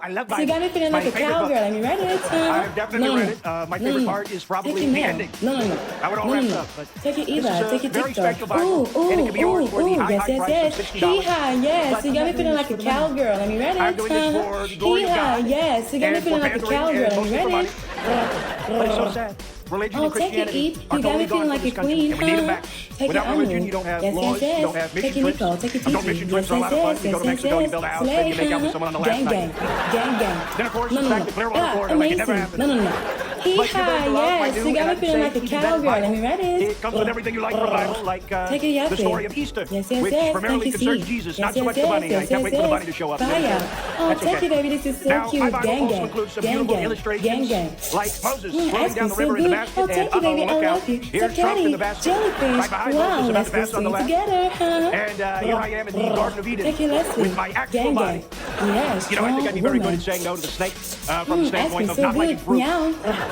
I love So you got me feeling like a cowgirl. I mean, read it. I've definitely read it. My favorite part is probably the ending. No. How it all wraps up. But take it either. Take it very TikTok. special Bible, and it can be yours for the high price of $60. Yes. So you got me feeling like a cowgirl. I mean, read it. I'm doing this for the glory of God. Yes. So you got me feeling like a cowgirl. I mean, read it. But it's so sad. Religion and Christianity are totally gone from this country, and we need them back. Without religion, you don't have laws, you don't have mission trips. Mission trips are a lot of fun. You go to Mexico, you build a house, then you make out with someone on the last night. Then, of course, it's back to Clearwater, Florida, like it never happened. Yes, you got me feeling like a cowgirl. I mean, read it. It comes with everything you like from the Bible, like the story of Easter, which primarily concerns Jesus, not so much the bunny. I can't wait for the bunny to show up. Oh, thank you, baby. This is so cute. Now, my Bible also includes some beautiful illustrations, like Moses swimming down the river in Damascus, and baby, I love you. Here's Trump in the basket. Right behind Moses, about to pass on the left. And here I am in the Garden of Eden with my actual body. Yes, you know, I think I'd be very good at saying no to the snake from the standpoint of not liking fruit.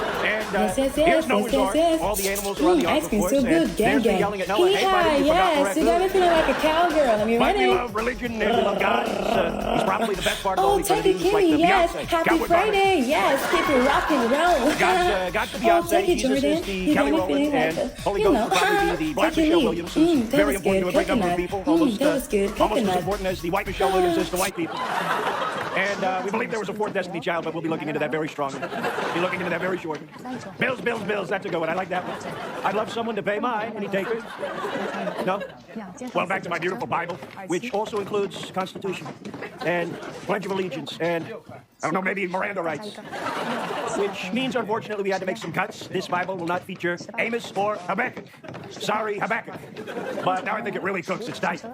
And here's Noah's Ark. All the animals are on the ark, of course. And there's me yelling at Noah, hey, buddy, you forgot the red you got me feeling like a cowgirl. I mean, but we love religion and we love God. He's probably the best part of all these take it, things, like the yes. Beyonce. Happy Friday. Yes, keep it rock and roll. God's the Beyonce, Jesus is the Kelly Rowland, and Holy Ghost will probably be the Black Michelle Williams, who's very important to a great number of people, almost as important as the White Michelle Williams is to white people. And we believe there was a fourth Destiny Child, but we'll be looking into that very strongly. Be looking into that very shortly. Bills, that's a good one. I like that one. I'd love someone to pay mine. Any takers? No? Well, back to my beautiful Bible, which also includes Constitution and Pledge of Allegiance and, I don't know, maybe Miranda rights. Which means, unfortunately, we had to make some cuts. This Bible will not feature Amos or Habakkuk. Sorry, Habakkuk. But now I think it really cooks. It's tight.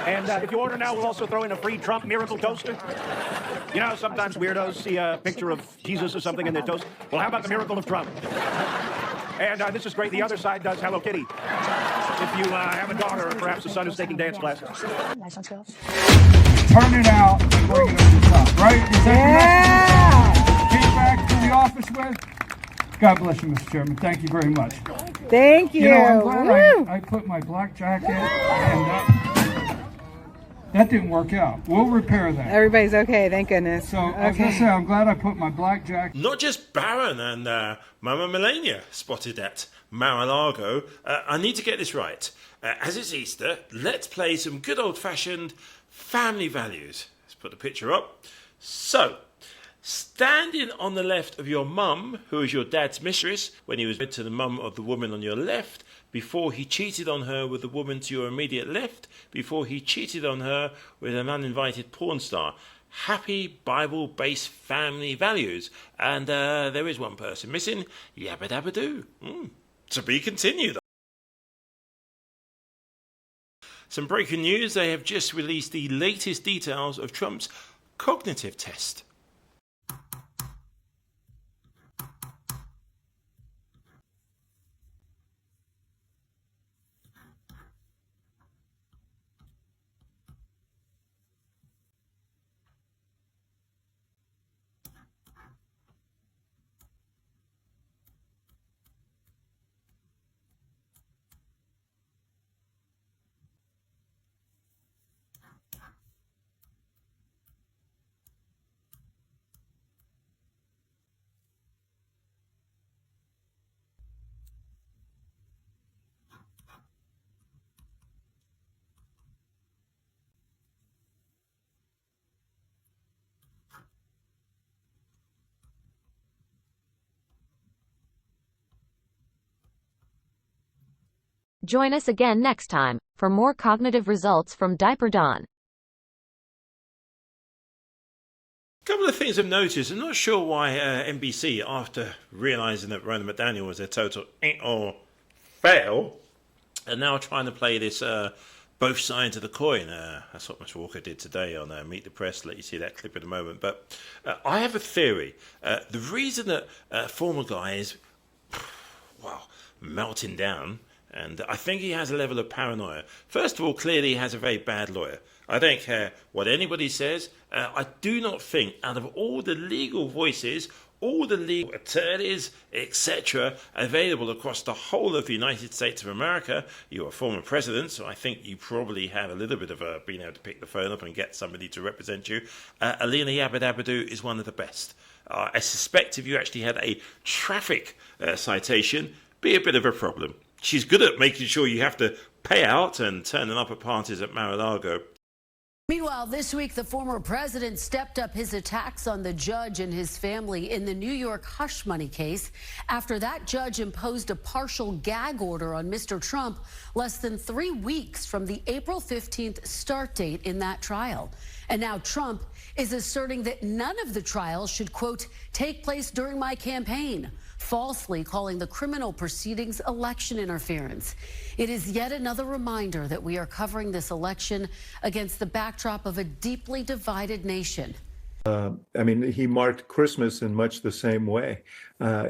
And if you order now, we'll also throw in a free Trump miracle toaster. You know, sometimes weirdos see a picture of Jesus or something in their toast. Well, how about the miracle of Trump? And this is great. The other side does Hello Kitty. If you have a daughter or perhaps a son who's taking dance classes. Turn it out and bring it over the top, right? Is that the message? Feedback to the office with? God bless you, Mr. Chairman. Thank you very much. Thank you. You know, I'm glad I put my black jacket and that didn't work out. We'll repair that. Everybody's okay, thank goodness. So, I was going to say, I'm glad I put my black jacket. Not just Barron and Mama Melania spotted at Mar-a-Lago. I need to get this right. As it's Easter, let's play some good old-fashioned family values. Let's put the picture up. So, standing on the left of your mum, who is your dad's mistress, when he was married to the mum of the woman on your left, before he cheated on her with the woman to your immediate left, before he cheated on her with an uninvited porn star. Happy Bible-based family values. And there is one person missing. Yabba dabba doo. To be continued. Some breaking news. They have just released the latest details of Trump's cognitive test. Join us again next time for more cognitive results from Diaper Don. A couple of things I've noticed. I'm not sure why NBC, after realising that Rona McDaniel was a total or fail, are now trying to play this both sides of the coin. That's what Mr. Walker did today on Meet the Press. Let you see that clip in a moment. But I have a theory. The reason that former guy is, melting down, and I think he has a level of paranoia. First of all, clearly he has a very bad lawyer. I don't care what anybody says. I do not think, out of all the legal voices all the legal attorneys, etc., available across the whole of the United States of America. You're a former president, so I think you probably have a little bit of being able to pick the phone up and get somebody to represent you. Alina Yabadabadoo is one of the best. I suspect if you actually had a traffic citation, be a bit of a problem. She's good at making sure you have to pay out and turning up at parties at Mar-a-Lago. Meanwhile, this week, the former president stepped up his attacks on the judge and his family in the New York hush money case after that judge imposed a partial gag order on Mr. Trump less than 3 weeks from the April 15th start date in that trial. And now Trump is asserting that none of the trials should, quote, take place during my campaign, falsely calling the criminal proceedings election interference. It is yet another reminder that we are covering this election against the backdrop of a deeply divided nation. I mean, he marked Christmas in much the same way.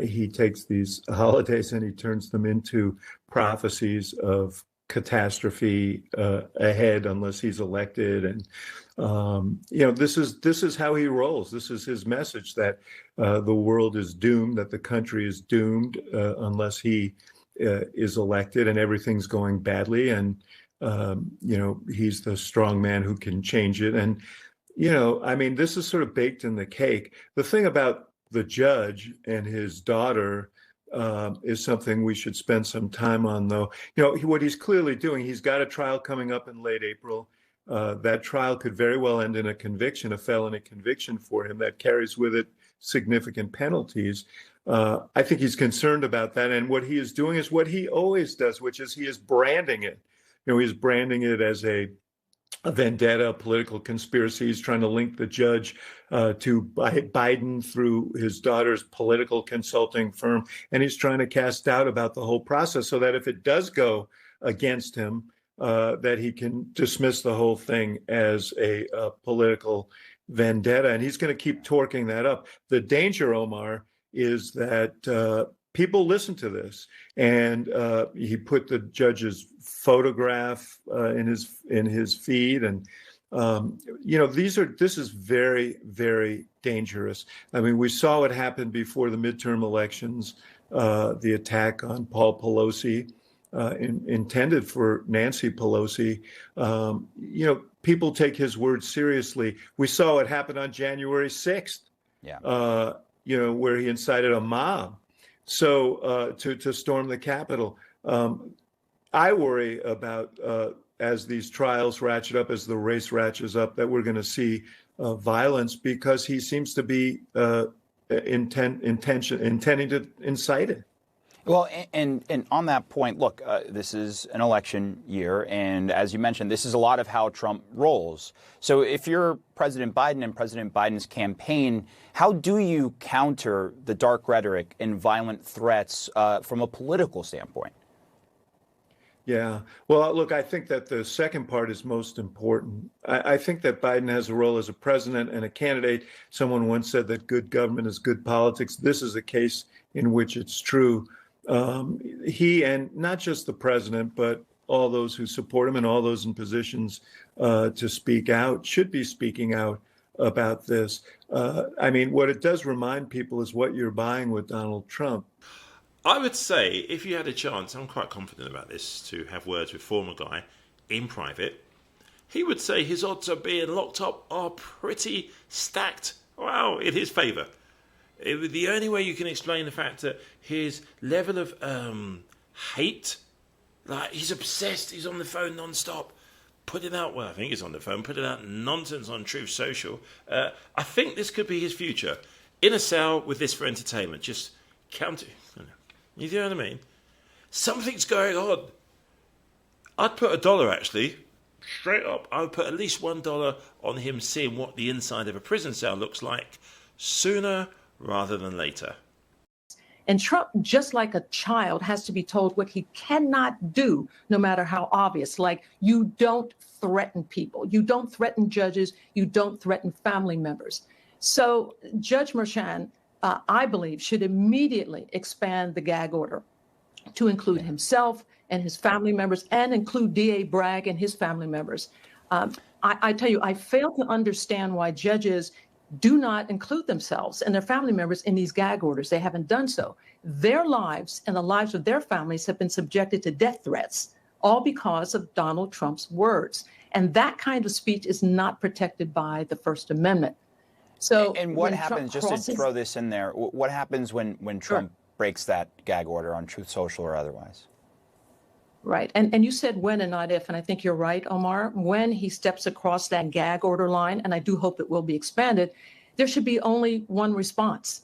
He takes these holidays and he turns them into prophecies of catastrophe ahead unless he's elected. And this is how he rolls. This is his message that the world is doomed, that the country is doomed unless he is elected, and everything's going badly. And he's the strong man who can change it. And I mean, this is sort of baked in the cake. The thing about the judge and his daughter is something we should spend some time on, though. What he's clearly doing, he's got a trial coming up in late April. That trial could very well end in a conviction, a felony conviction for him that carries with it significant penalties. I think he's concerned about that. And what he is doing is what he always does, which is he is branding it. He's branding it as a vendetta, a political conspiracy. He's trying to link the judge to Biden through his daughter's political consulting firm. And he's trying to cast doubt about the whole process so that if it does go against him, that he can dismiss the whole thing as a political vendetta. And he's going to keep torquing that up. The danger, Omar, is that people listen to this. And he put the judge's photograph in his feed. And, this is very, very dangerous. I mean, we saw what happened before the midterm elections, the attack on Paul Pelosi, intended for Nancy Pelosi. People take his words seriously. We saw what happened on January 6th, where he incited a mob to storm the Capitol. I worry about, as these trials ratchet up, as the race ratchets up, that we're going to see violence because he seems to be intending to incite it. Well, and on that point, look, this is an election year, and as you mentioned, this is a lot of how Trump rolls. So if you're President Biden and President Biden's campaign, how do you counter the dark rhetoric and violent threats from a political standpoint? Yeah. Well, look, I think that the second part is most important. I think that Biden has a role as a president and a candidate. Someone once said that good government is good politics. This is a case in which it's true. He, and not just the president, but all those who support him and all those in positions to speak out, should be speaking out about this. I mean, what it does remind people is what you're buying with Donald Trump. I would say, if you had a chance, I'm quite confident about this, to have words with former guy in private, he would say his odds of being locked up are pretty stacked, well, in his favour. The only way you can explain the fact that his level of hate, like he's obsessed, he's on the phone non-stop, putting out, well, I think he's on the phone, putting out nonsense on Truth Social. I think this could be his future. In a cell with this for entertainment, just counter. You know what I mean? Something's going on. I'd put $1, actually, straight up. I would put at least $1 on him seeing what the inside of a prison cell looks like sooner rather than later. And Trump, just like a child, has to be told what he cannot do, no matter how obvious. Like, you don't threaten people. You don't threaten judges. You don't threaten family members. So Judge Merchan, I believe, should immediately expand the gag order to include himself and his family members, and include D.A. Bragg and his family members. I tell you, I fail to understand why judges do not include themselves and their family members in these gag orders. They haven't done so. Their lives and the lives of their families have been subjected to death threats, all because of Donald Trump's words. And that kind of speech is not protected by the First Amendment. So, and what happens, just to throw this in there, what happens when Trump breaks that gag order on Truth Social or otherwise? Right. And you said when and not if, and I think you're right, Omar. When he steps across that gag order line, and I do hope it will be expanded, there should be only one response.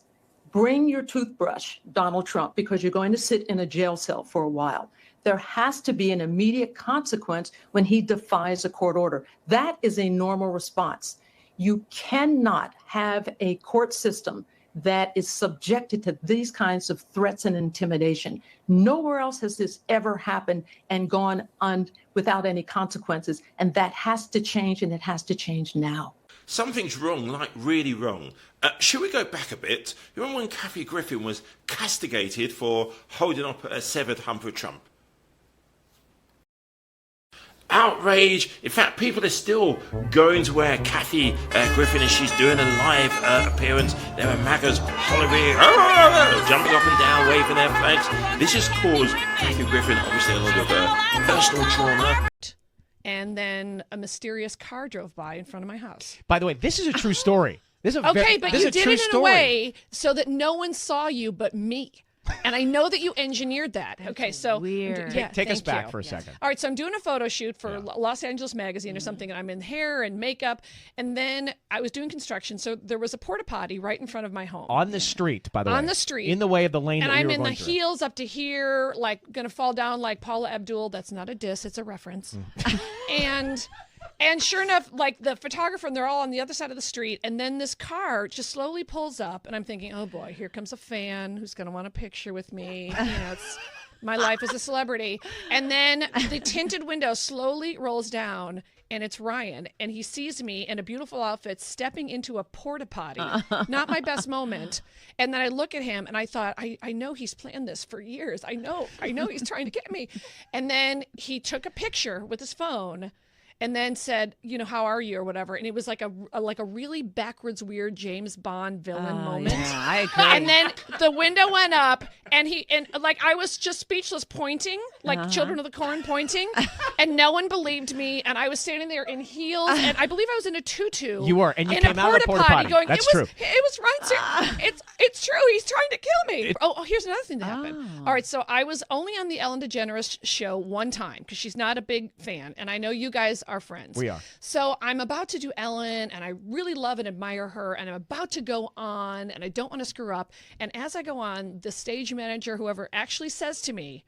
Bring your toothbrush, Donald Trump, because you're going to sit in a jail cell for a while. There has to be an immediate consequence when he defies a court order. That is a normal response. You cannot have a court system that is subjected to these kinds of threats and intimidation. Nowhere else has this ever happened and gone on without any consequences. And that has to change, and it has to change now. Something's wrong, like really wrong. Should we go back a bit? You remember when Kathy Griffin was castigated for holding up a severed hump of Trump? Outrage. In fact, people are still going to where Kathy Griffin is. She's doing a live appearance. There are MAGAs hollering, jumping up and down, waving their flags. This has caused Kathy Griffin, obviously, a lot of personal trauma. And then a mysterious car drove by in front of my house. By the way, this is a true story. This is a okay, but you did it in story. a way so that no one saw you but me. And I know that you engineered that. Okay, so weird. Yeah, Take us back you. for a second. All right, so I'm doing a photo shoot for Los Angeles Magazine or something, and I'm in hair and makeup. And then I was doing construction, so there was a porta potty right in front of my home. On the street, by the way. On the street. In the way of the lane and that we I'm were in the going through. heels up to here, like gonna fall down like Paula Abdul. That's not a diss, it's a reference. And sure enough, like the photographer, and they're all on the other side of the street. And then this car just slowly pulls up, and I'm thinking, oh boy, here comes a fan who's going to want a picture with me. You know, it's my life as a celebrity. And then the tinted window slowly rolls down, and it's Ryan. And he sees me in a beautiful outfit stepping into a porta potty. Not my best moment. And then I look at him, and I thought, I know he's planned this for years. I know he's trying to get me. And then he took a picture with his phone, and then said, you know, how are you or whatever. And it was like a really backwards, weird James Bond villain moment. Yeah, I agree. And then the window went up, and like I was just speechless, pointing, like Children of the Corn pointing, and no one believed me. And I was standing there in heels, and I believe I was in a tutu. You were, and you in came a out of the porta potty. Going, That's true. true. It was right. It's true. He's trying to kill me. Oh, here's another thing that happened. All right, so I was only on the Ellen DeGeneres show one time because she's not a big fan, and I know you guys are friends. We are. So I'm about to do Ellen, and I really love and admire her, and I'm about to go on, and I don't want to screw up. And as I go on, the stage manager, whoever, actually says to me,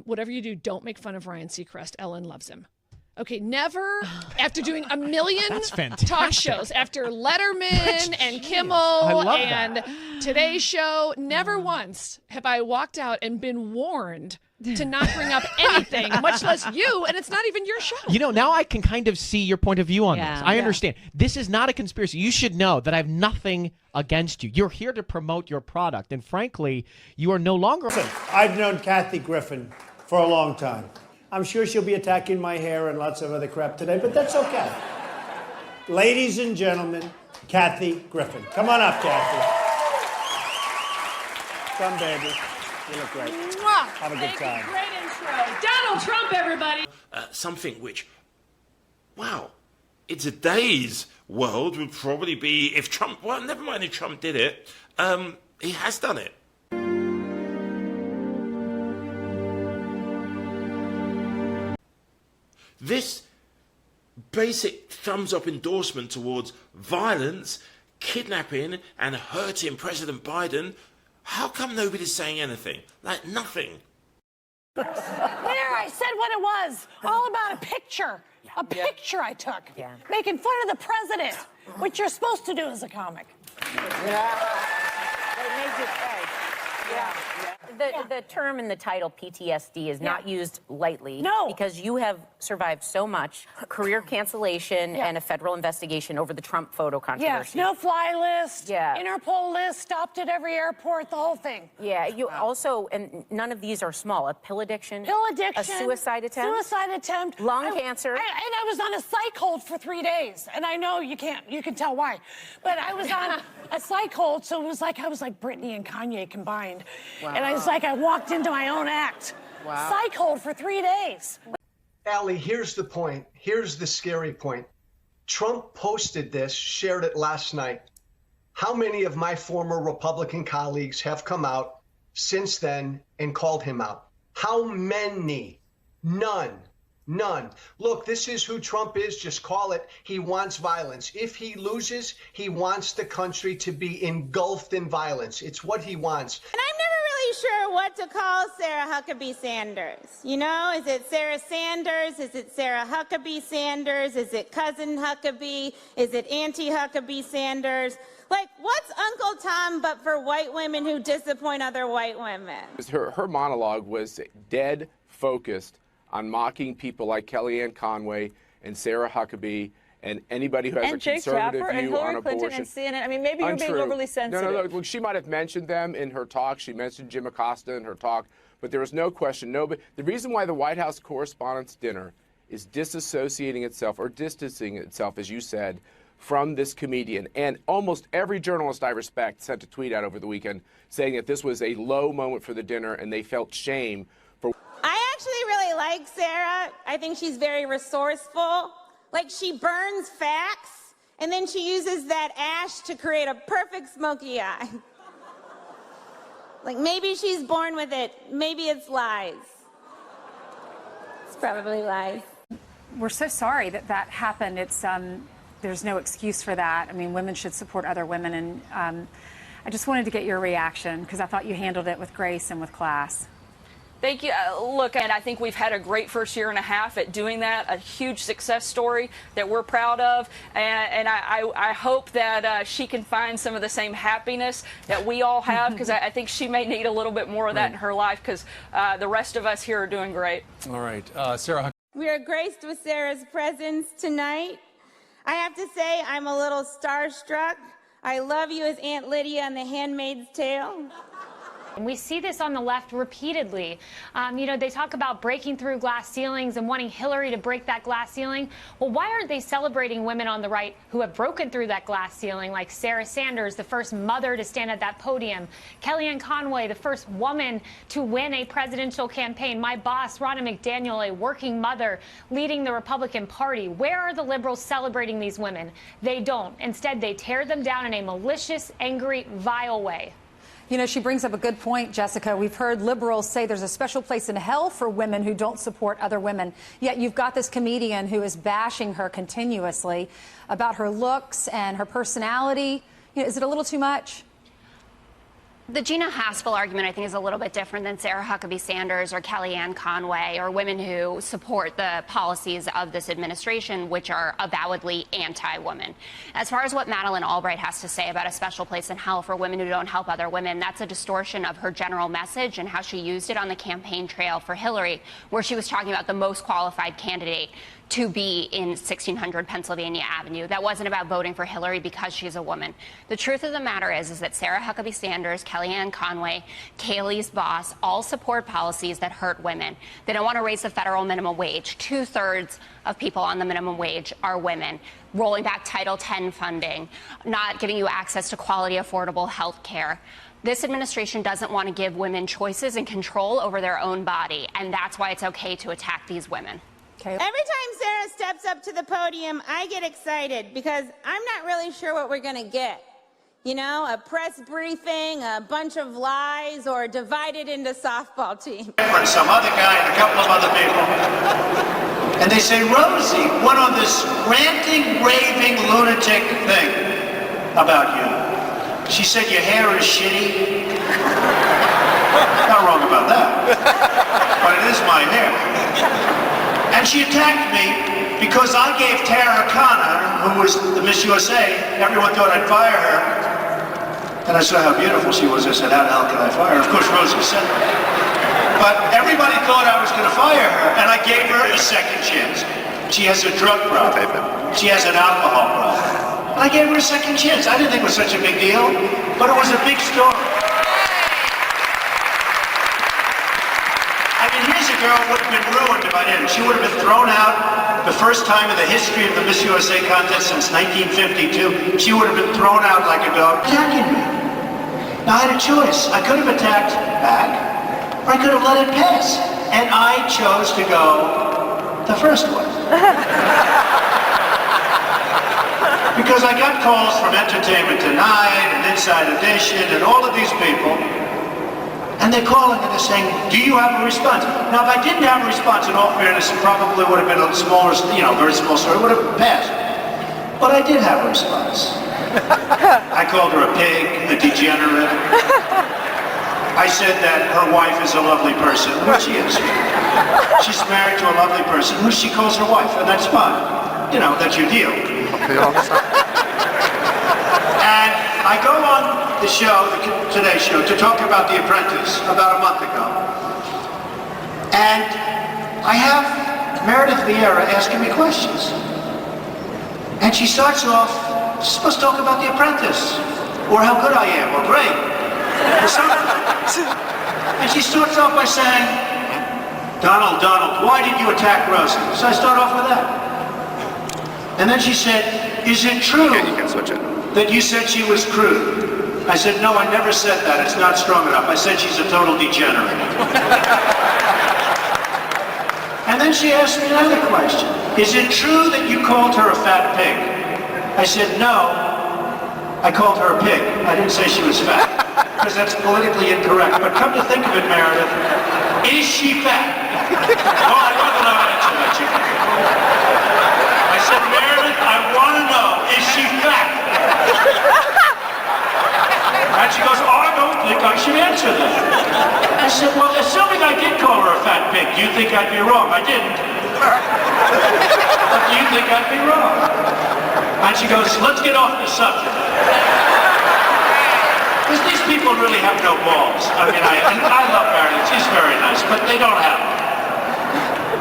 whatever you do, don't make fun of Ryan Seacrest. Ellen loves him. Okay, never, after doing a million talk shows, after Letterman and Kimmel and Today's Show, never once have I walked out and been warned to not bring up anything, much less you, and it's not even your show. You know, now I can kind of see your point of view on this. I Yeah. understand. This is not a conspiracy. You should know that I have nothing against you. You're here to promote your product, and frankly, you are no longer... Listen, I've known Kathy Griffin for a long time. I'm sure she'll be attacking my hair and lots of other crap today, but that's okay. Ladies and gentlemen, Kathy Griffin. Come on up, Kathy. Come, baby. You look great. Mwah! Have a good time. Great intro. Donald Trump, everybody. Something which, wow, in today's world would probably be if Trump, well, never mind if Trump did it, he has done it. This basic thumbs up endorsement towards violence, kidnapping, and hurting President Biden, how come nobody's saying anything? Like nothing. There, I said what it was. All about a picture. A picture I took. Making fun of the president, which you're supposed to do as a comic. Yeah. They made you say. The term in the title, PTSD, is not used lightly. No. Because you have survived so much career cancellation and a federal investigation over the Trump photo controversy. Yes, no-fly list, Interpol list, stopped at every airport, the whole thing. Yeah, you also, and none of these are small, a pill addiction, a suicide attempt, lung cancer. And I was on a psych hold for 3 days. And I know you can tell why. But I was on a psych hold, so it was like, I was like Britney and Kanye combined. Wow. And I was like, I walked into my own act. Wow. Psych hold for 3 days. Allie, here's the point. Here's the scary point. Trump posted this, shared it last night. How many of my former Republican colleagues have come out since then and called him out? How many? None. None. Look, this is who Trump is. Just call it. He wants violence. If he loses, he wants the country to be engulfed in violence. It's what he wants. And I'm never really sure what to call Sarah Huckabee Sanders. You know, is it Sarah Sanders? Is it Sarah Huckabee Sanders? Is it Cousin Huckabee? Is it Auntie Huckabee Sanders? Like, what's Uncle Tom but for white women who disappoint other white women? Her monologue was dead focused on mocking people like Kellyanne Conway and Sarah Huckabee and anybody who has a conservative view on abortion. Clinton and CNN. I mean, maybe you're being overly sensitive. No. Look, she might have mentioned them in her talk. She mentioned Jim Acosta in her talk, but there was no question. The reason why the White House Correspondents' Dinner is disassociating itself or distancing itself, as you said, from this comedian, and almost every journalist I respect sent a tweet out over the weekend saying that this was a low moment for the dinner and they felt shame for. I actually really like Sarah. I think she's very resourceful. Like, she burns facts, and then she uses that ash to create a perfect smoky eye. Like, maybe she's born with it. Maybe it's lies. It's probably lies. We're so sorry that that happened. It's there's no excuse for that. I mean, women should support other women, and I just wanted to get your reaction because I thought you handled it with grace and with class. Thank you. Look, and I think we've had a great first year and a half at doing that, a huge success story that we're proud of. And I hope that she can find some of the same happiness that we all have, because I think she may need a little bit more of that in her life, because the rest of us here are doing great. All right. Sarah. We are graced with Sarah's presence tonight. I have to say, I'm a little starstruck. I love you as Aunt Lydia on The Handmaid's Tale. And we see this on the left repeatedly. You know, they talk about breaking through glass ceilings and wanting Hillary to break that glass ceiling. Well, why aren't they celebrating women on the right who have broken through that glass ceiling, like Sarah Sanders, the first mother to stand at that podium, Kellyanne Conway, the first woman to win a presidential campaign, my boss, Ronna McDaniel, a working mother leading the Republican Party? Where are the liberals celebrating these women? They don't. Instead, they tear them down in a malicious, angry, vile way. You know, she brings up a good point, Jessica. We've heard liberals say there's a special place in hell for women who don't support other women. Yet you've got this comedian who is bashing her continuously about her looks and her personality. You know, is it a little too much? The Gina Haspel argument, I think, is a little bit different than Sarah Huckabee Sanders or Kellyanne Conway or women who support the policies of this administration, which are avowedly anti-women. As far as what Madeleine Albright has to say about a special place in hell for women who don't help other women, that's a distortion of her general message and how she used it on the campaign trail for Hillary, where she was talking about the most qualified candidate to be in 1600 Pennsylvania Avenue. That wasn't about voting for Hillary because she's a woman. The truth of the matter is that Sarah Huckabee Sanders, Kellyanne Conway, Kaylee's boss all support policies that hurt women. They don't want to raise the federal minimum wage. 2/3 of people on the minimum wage are women. Rolling back Title X funding, not giving you access to quality, affordable health care. This administration doesn't want to give women choices and control over their own body, and that's why it's okay to attack these women. Every time Sarah steps up to the podium, I get excited because I'm not really sure what we're going to get. You know, a press briefing, a bunch of lies, or divided into softball teams. And some other guy and a couple of other people. And they say, Rosie went on this ranting, raving, lunatic thing about you. She said your hair is shitty. Not wrong about that. But it is my hair. And she attacked me because I gave Tara Conner, who was the Miss USA, everyone thought I'd fire her, And I saw how beautiful she was. I said, how the hell can I fire her? Of course, Rosie said that. But everybody thought I was going to fire her, and I gave her a second chance. She has a drug problem. She has an alcohol problem. And I gave her a second chance. I didn't think it was such a big deal, but it was a big story. I mean, here's a girl who would have been ruined if I didn't. She would have been thrown out the first time in the history of the Miss USA contest since 1952. She would have been thrown out like a dog, attacking me. Now, I had a choice. I could have attacked back, or I could have let it pass. And I chose to go the first one. Because I got calls from Entertainment Tonight and Inside Edition and all of these people, and they're calling and they're saying, do you have a response? Now, if I didn't have a response, in all fairness, it probably would have been a smaller, very small story, it would have passed. But I did have a response. I called her a pig, a degenerate. I said that her wife is a lovely person, which she is. She's married to a lovely person, who she calls her wife, and that's fine. That's your deal. And I go on the show, the Today Show, to talk about The Apprentice about a month ago. And I have Meredith Vieira asking me questions. And she starts off, she's supposed to talk about The Apprentice, or how good I am, or great, or something. And she starts off by saying, Donald, why did you attack Rosie? So I start off with that. And then she said, is it true that you said she was crude? I said, no, I never said that. It's not strong enough. I said she's a total degenerate. And then she asked me another question. Is it true that you called her a fat pig? I said, no, I called her a pig. I didn't say she was fat, because that's politically incorrect. But come to think of it, Meredith, is she fat? Oh, I want to know an answer that you can. I said, Meredith, I want to know, is she fat? And she goes, oh, I don't think I should answer that. I said, well, assuming I did call her a fat pig, do you think I'd be wrong? I didn't. But do you think I'd be wrong? And she goes, let's get off the subject. Because these people really have no balls. I mean, I love Meredith, she's very nice, but they don't have them.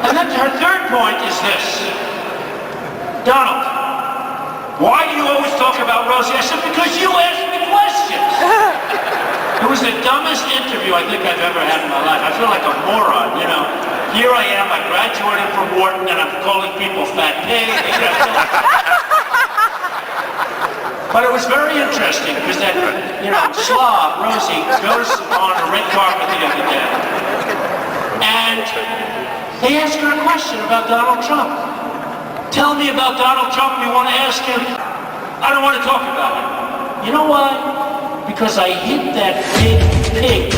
And then her third point is this. Donald, why do you always talk about Rosie? I said, because you asked me questions. It was the dumbest interview I think I've ever had in my life. I feel like a moron, Here I am, I graduated from Wharton, and I'm calling people fat pigs. But it was very interesting, because that, slob, Rosie, goes on a red carpet the other day. And they asked her a question about Donald Trump. Tell me about Donald Trump, we want to ask him. I don't want to talk about him. You know why? Because I hit that big pig.